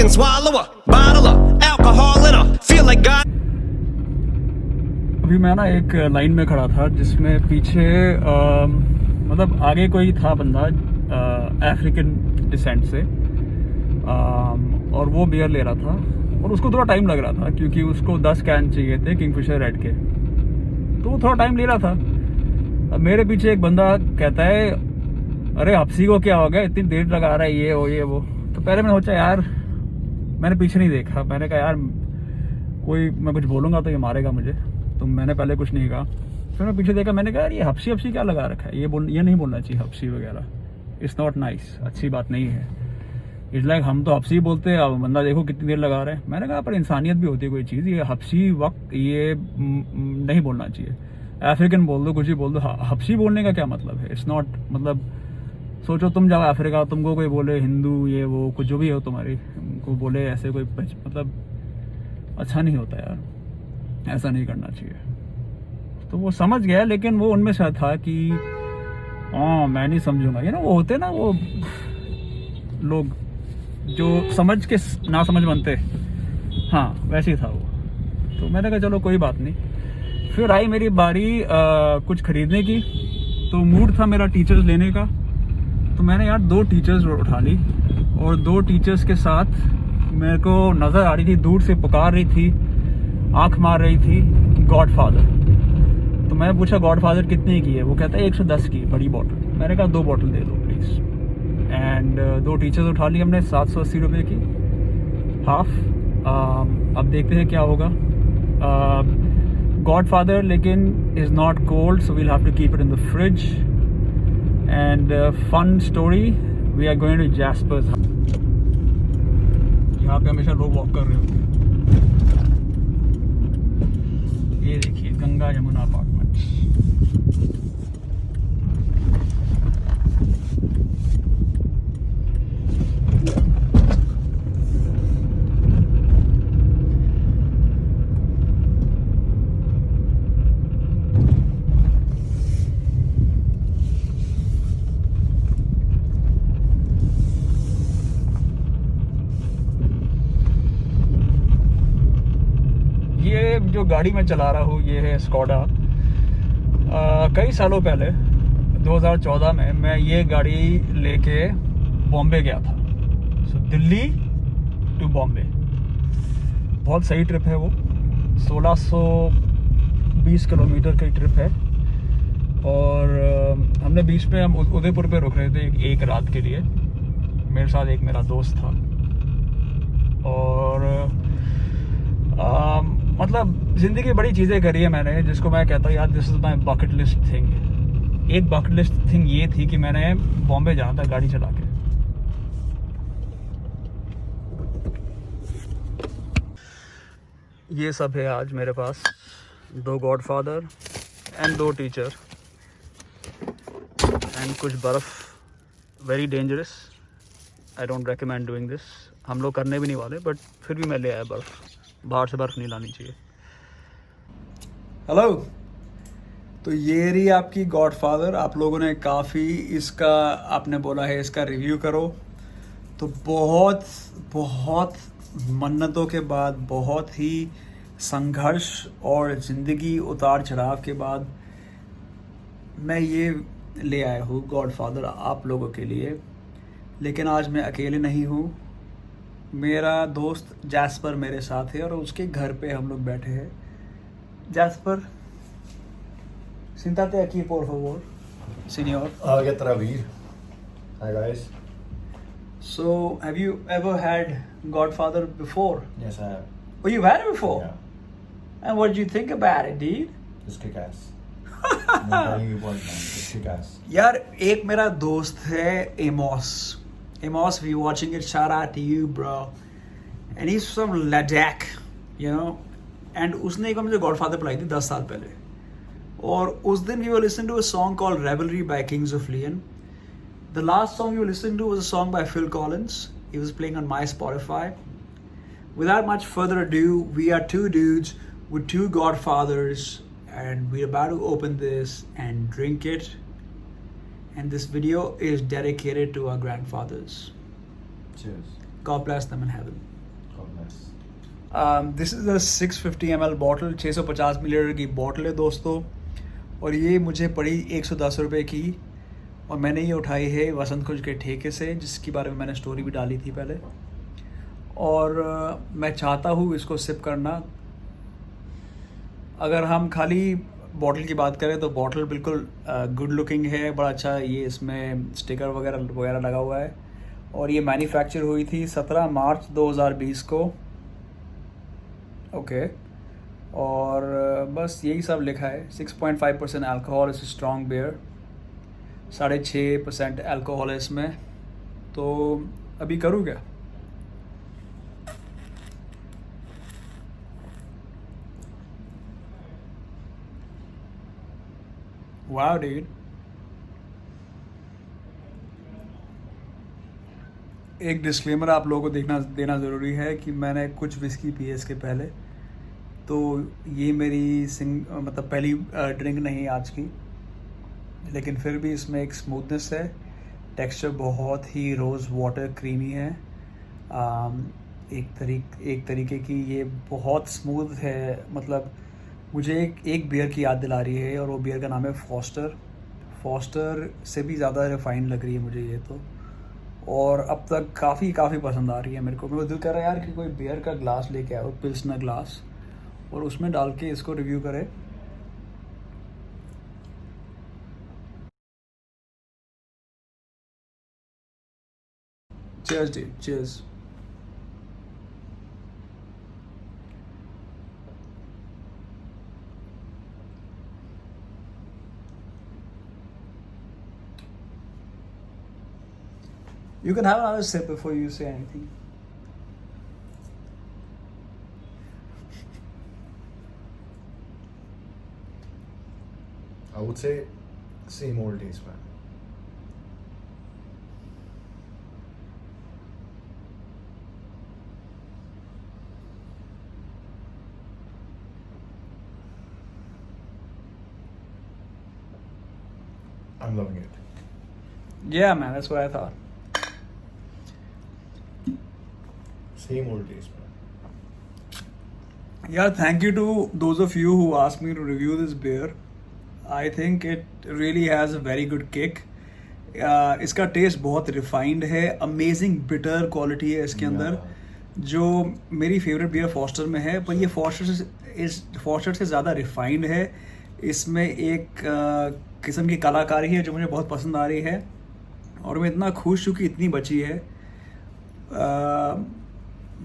can swallow a bottle of alcohol in her. Feel like God. अभी मैं ना एक लाइन में खड़ा था जिसमें पीछे मतलब आगे कोई था बंदा अफ्रीकन डिसेंट से और वो बियर ले रहा था और उसको थोड़ा टाइम लग रहा था क्योंकि उसको 10 कैन चाहिए थे किंगफिशर रेड के, तो वो थोड़ा टाइम ले रहा था। अब मेरे पीछे एक बंदा कहता है अरे हफ्सी को क्या हो गया, इतनी देर लगा रहा है ये वो। तो पहले मैंने सोचा यार, मैंने पीछे नहीं देखा, मैंने कहा यार कोई मैं कुछ बोलूँगा तो ये मारेगा मुझे, तो मैंने पहले कुछ नहीं कहा। फिर मैं पीछे देखा, मैंने कहा यार ये हफ्सी क्या लगा रखा है, ये नहीं बोलना चाहिए हफ्सी वगैरह, इट्स नॉट नाइस, अच्छी बात नहीं है। इट्स लाइक हम तो हफ्सी बोलते हैं, अब बंदा देखो कितनी देर लगा रहा है। मैंने कहा पर इंसानियत भी होती है कोई चीज़, ये हफ्सी वक्त ये नहीं बोलना चाहिए। अफ्रीकन बोल दो, कुछ भी बोल दो, हफ्सी बोलने का क्या मतलब है? इट्स नॉट, मतलब सोचो तुम जाओ अफ्रीका, तुमको कोई बोले हिंदू ये वो कुछ जो भी हो तुम्हारी, को बोले ऐसे कोई मतलब अच्छा नहीं होता यार, ऐसा नहीं करना चाहिए। तो वो समझ गया, लेकिन वो उनमें से था कि हाँ मैं नहीं समझूंगा, ये ना वो होते ना वो लोग जो समझ के ना समझ बनते, हाँ वैसे ही था वो। तो मैंने कहा चलो कोई बात नहीं। फिर आई मेरी बारी कुछ खरीदने की, तो मूड था मेरा टीचर्स लेने का, तो मैंने यार 2 टीचर्स उठा ली और 2 टीचर्स के साथ मेरे को नज़र आ रही थी, दूर से पुकार रही थी, आंख मार रही थी गॉडफादर। तो मैंने पूछा गॉडफादर कितने की है? वो कहता है 110 की बड़ी बॉटल। मैंने कहा 2 बॉटल दे दो प्लीज़। एंड 2 टीचर्स उठा ली हमने 780 रुपये की, हाफ। अब देखते हैं क्या होगा। गॉडफादर लेकिन is not cold, so we'll have to keep it in the fridge. And fun story, we are going to Jasper's. यहाँ पे हमेशा लोग वॉक कर रहे होते हैं। ये देखिए गंगा यमुना अपार्टमेंट्स। ये जो गाड़ी मैं चला रहा हूँ ये है स्कोडा। कई सालों पहले 2014 में मैं ये गाड़ी लेके बॉम्बे गया था। सो दिल्ली टू बॉम्बे, बहुत सही ट्रिप है वो, 1620 किलोमीटर की ट्रिप है। और हमने बीच में हम उदयपुर पे रुक रहे थे एक रात के लिए। मेरे साथ एक मेरा दोस्त था और मतलब ज़िंदगी बड़ी चीज़ें करी है मैंने, जिसको मैं कहता हूँ यार this is my bucket list thing. एक बकेट लिस्ट थिंग ये थी कि मैंने बॉम्बे जाना था गाड़ी चला के। ये सब है आज मेरे पास, 2 गॉडफादर एंड 2 टीचर एंड कुछ बर्फ़। Very dangerous, I don't recommend doing this. हम लोग करने भी नहीं वाले, बट फिर भी मैं ले आया बर्फ़। बाहर से बर्फ़ नहीं लानी चाहिए। हेलो, तो ये रही आपकी गॉडफादर। आप लोगों ने काफ़ी इसका आपने बोला है इसका रिव्यू करो, तो बहुत बहुत मन्नतों के बाद, बहुत ही संघर्ष और ज़िंदगी उतार चढ़ाव के बाद मैं ये ले आया हूँ गॉडफादर आप लोगों के लिए। लेकिन आज मैं अकेले नहीं हूँ, मेरा दोस्त जैस्पर मेरे साथ है और उसके घर पे हम लोग बैठे हैं। जैस्पर, सिंtate aquí por favor, señor. Get Ravir. Hi guys. So, have you ever had Godfather before? Yes, I have. Oh, you've had it before? Yeah. And what did you think about it, dude? Just kick ass. I'm telling you point, man. Just kick ass. यार एक मेरा दोस्त है Amos. Amos, if you're watching it, shout out to you, bro. And he's from Ladakh, you know. And उसने एक बार मुझे Godfather पिलाई थी 10 साल पहले। और उस दिन we were listening to a song called Revelry by Kings of Leon. The last song we were listening to was a song by Phil Collins. He was playing on my Spotify. Without much further ado, we are 2 dudes with 2 Godfathers, and we're about to open this and drink it. And this video is dedicated to our grandfathers. Cheers. God bless them in heaven. This is a 650 ml bottle, 650 millilitre की bottle है दोस्तों, और ये मुझे पड़ी 110 रुपये की, और मैंने ये उठाई है वसंत कुंज के ठेके से, जिसके बारे में मैंने स्टोरी भी डाली थी पहले। और मैं चाहता हूँ इसको सिप करना। अगर हम खाली बॉटल की बात करें तो बॉटल बिल्कुल गुड लुकिंग है, बड़ा अच्छा, ये इसमें स्टिकर वगैरह लगा हुआ है, और ये मैन्युफैक्चर हुई थी 17 मार्च 2020 को। ओके, और बस यही सब लिखा है। 6.5% अल्कोहल, इस स्ट्रॉन्ग बियर, 6.5% अल्कोहल है इसमें। तो अभी करूँ क्या? वाह डूड, एक डिस्क्लेमर आप लोगों को देना ज़रूरी है कि मैंने कुछ विस्की पी है इसके पहले, तो ये मेरी मतलब पहली ड्रिंक नहीं आज की, लेकिन फिर भी इसमें एक स्मूथनेस है, टेक्सचर बहुत ही रोज़ वाटर क्रीमी है। एक तरीके की ये बहुत स्मूथ है, मतलब मुझे एक बियर की याद दिला रही है, और वो बियर का नाम है फॉस्टर से भी ज़्यादा रिफाइंड लग रही है मुझे ये तो, और अब तक काफ़ी पसंद आ रही है मेरे को। मेरे को दिल कर रहा है यार कि कोई बियर का ग्लास लेके आओ, पिल्सनर ग्लास, और उसमें डाल के इसको रिव्यू करे। Cheers dude, cheers. You can have another sip before you say anything. I would say same old taste, man. I'm loving it. Yeah, man, that's what I thought. Same old taste, man. Yeah, thank you to those of you who asked me to review this beer. I think it really has a very good kick. इसका test बहुत refined है, amazing bitter quality है इसके अंदर, जो मेरी favourite beer foster में है, पर ये फॉस्टर से ज़्यादा रिफाइंड है। इसमें एक किस्म की कलाकारी है जो मुझे बहुत पसंद आ रही है, और मैं इतना खुश हूँ कि इतनी बची है।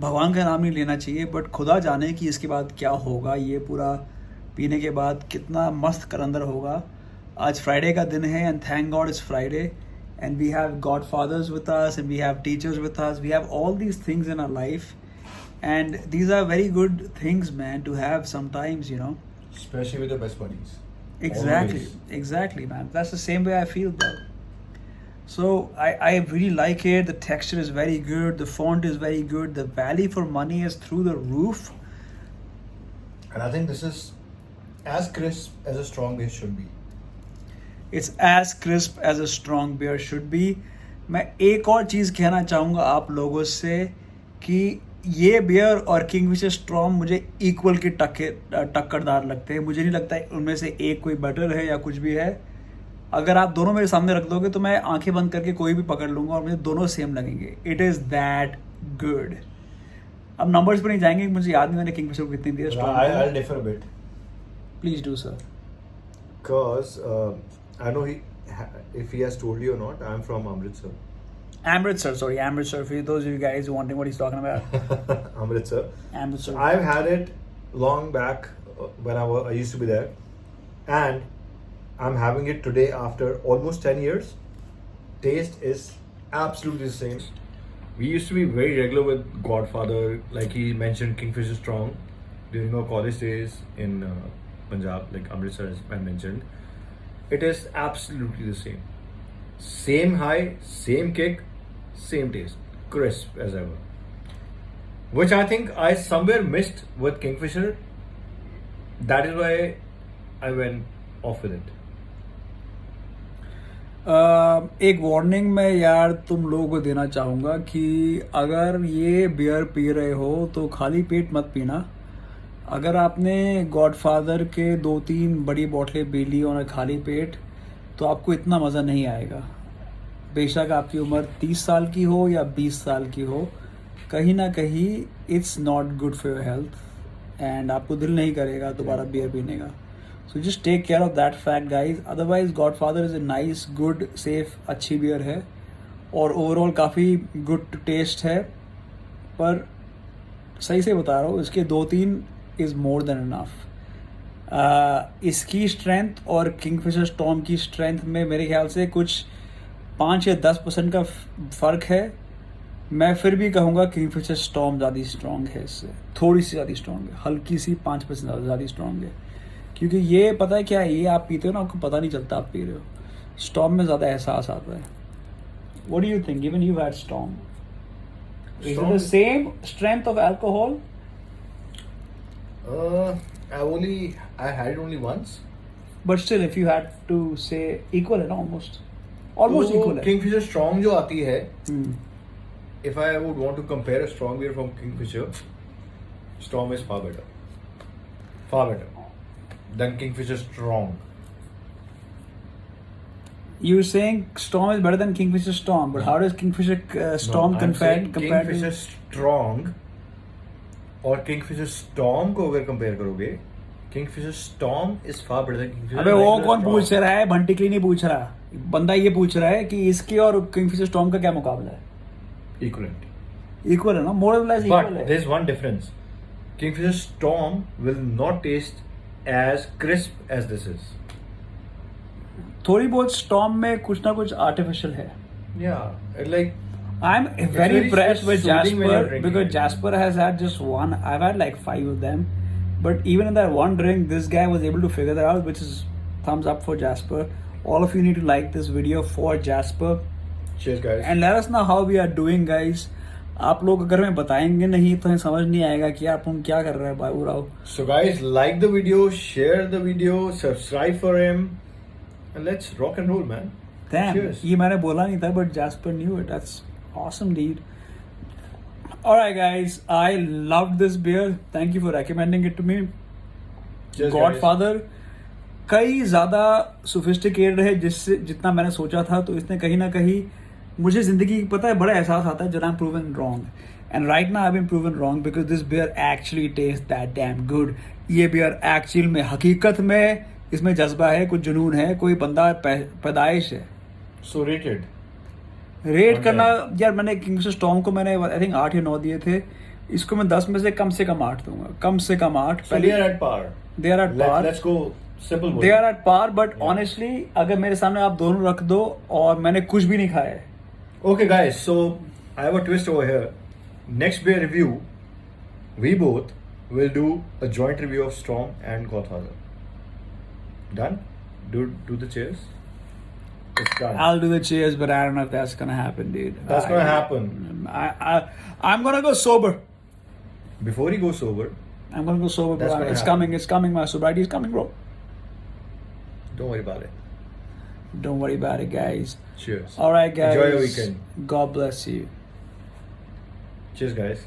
भगवान का नाम नहीं लेना चाहिए, बट खुदा जाने कि इसके बाद क्या होगा, ये पूरा पीने के बाद कितना मस्त करंदर होगा। आज फ्राइडे का दिन है, and thank God it's Friday, and we have Godfathers with us, and we have teachers with us, we have all these things in our life, and these are very good things man to have sometimes, you know. Especially with the best buddies. Exactly, man. That's the same way I feel, bro. So I really like it. The texture is very good. The font is very good. The value for money is through the roof. And I think this is as crisp as a strong beer should be. It's as crisp as a strong beer should be. मैं एक और चीज़ कहना चाहूँगा आप लोगों से कि ये बियर और किंगफिशर स्ट्रॉन्ग मुझे इक्वल की टक्करदार लगते हैं। मुझे नहीं लगता है उनमें से एक कोई बेटर है या कुछ भी है। अगर आप दोनों मेरे सामने रख दोगे तो मैं आंखें बंद करके कोई भी पकड़ लूँगा और मुझे दोनों सेम लगेंगे। It is that good. अब नंबर्स पर नहीं जाएंगे, मुझे याद नहीं मैंने किंगफिशर को कितनी दी है। I'll differ a bit. Please do, sir. Because I know if he has told you or not, I'm from Amritsar. Amritsar, for those of you guys wondering what he's talking about. Amritsar. Amritsar. I've had it long back when I used to be there, and I'm having it today after almost 10 years. Taste is absolutely the same. We used to be very regular with Godfather, like he mentioned Kingfisher Strong during our college days in Punjab, like Amritsar as I mentioned. It is absolutely the same. Same high, same kick, same taste, crisp as ever. Which I think I somewhere missed with Kingfisher. That is why I went off with it. एक warning मैं यार तुम लोगों को देना चाहूँगा कि अगर ये बियर पी रहे हो तो खाली पेट मत पीना. अगर आपने गॉडफादर के 2-3 बड़ी बोतलें पी ली और खाली पेट तो आपको इतना मज़ा नहीं आएगा. बेशक आपकी उम्र 30 साल की हो या 20 साल की हो, कहीं ना कहीं it's not good for your health and आपको दिल नहीं करेगा दोबारा बियर पीने का. So just take care of that fact guys. Otherwise Godfather is a nice good safe अच्छी बियर है और ओवरऑल काफ़ी गुड टेस्ट है. पर सही से बता रहा हूँ, इसके 2-3 इज़ मोर देन इनफ. इसकी स्ट्रेंथ और किंगफिशर स्टॉर्म की स्ट्रेंथ में मेरे ख्याल से कुछ 5 या 10% का फ़र्क है. मैं फिर भी कहूँगा किंगफिशर स्टॉर्म ज़्यादा स्ट्रॉन्ग है, इससे थोड़ी सी ज़्यादा स्ट्रॉन्ग है, हल्की सी 5% ज़्यादा स्ट्रॉन्ग है. क्योंकि ये पता है क्या है, ये आप पीते हो ना, आपको पता नहीं चलता आप पी रहे हो. स्टॉर्म में ज़्यादा एहसास आता है. What do you think? Even you had storm, is it the same strength of alcohol? I had it only once. But still if you had to say equal है ना, ऑलमोस्ट इक्वल है. Kingfisher Strong जो आती है, Hmm. if I would want to compare a strong beer from Kingfisher, Storm is far better than Kingfisher Strong. You're saying Storm is better than Kingfisher Storm, but how does Kingfisher Storm No, I'm compare saying to? Kingfisher Strong और Kingfisher Storm को अगर compare करोगे, Kingfisher Storm is far better than Kingfisher. अबे वो regular कौन Storm. पूछ रहा है? भंटिकली नहीं पूछ रहा. बंदा ये पूछ रहा है कि इसके और Kingfisher Storm का क्या मुकाबला है? Equivalent. इक्वल है ना, मोर और लेस But इक्वल है. there's one difference. Kingfisher Storm will not taste as crisp as this is. थोड़ी बहुत Storm में कुछ ना कुछ आर्टिफिशियल है. Yeah, like I'm very very impressed with soothing when you're Jasper drinking because it. Jasper has had just one. I've had like 5 of them, but even in that one drink, this guy was able to figure that out, which is thumbs up for Jasper. All of you need to like this video for Jasper cheers guys. and let us know how we are doing, guys. आप लोग अगर हमें बताएंगे नहीं तो हमें समझ नहीं आएगा कि आप हम क्या कर रहे हैं Babu Rao. So guys, like the video, share the video, subscribe for him, and let's rock and roll, man. Damn, Cheers. ये मैंने बोला नहीं था, but Jasper knew it. That's awesome, dude. Alright, guys, I loved this beer. Thank you for recommending it to me. Cheers, Godfather कई ज़्यादा sophisticated है जिससे जितना मैंने सोचा था. तो इसने कहीं ना कहीं मुझे ज़िंदगी पता है बड़ा एहसास आता है जब I am proven wrong. And right now I been proven wrong because this beer actually taste that damn good. ये बियर एक्चुअल में हकीकत में इसमें जज्बा है, कुछ जुनून है, कोई बंदा पैदाइश है. So rated. Rate Okay. करना यार, मैंने किंगफिशर स्टॉर्म को मैंने आई थिंक 8 या 9 दिए थे. इसको मैं 10 में से कम 8 दूंगा, कम से कम 8. So they are at par. They are at par. Let's go simple. They are at par, but honestly अगर मेरे सामने आप दोनों रख दो और मैंने कुछ भी नहीं खाया है. Okay, guys. So I have a twist over here. Next beer review, we both will do a joint review of Storm and Godfather. Done? Do the cheers. It's done. I'll do the cheers, but I don't know if that's gonna happen, dude. That's gonna happen. I'm gonna go sober. Before you go sober, I'm gonna go sober, That's bro. gonna It's happen. coming. It's coming. My sobriety is coming, bro. don't worry about it. Don't worry about it, guys. Cheers. All right, guys. Enjoy your weekend. God bless you. Cheers, guys.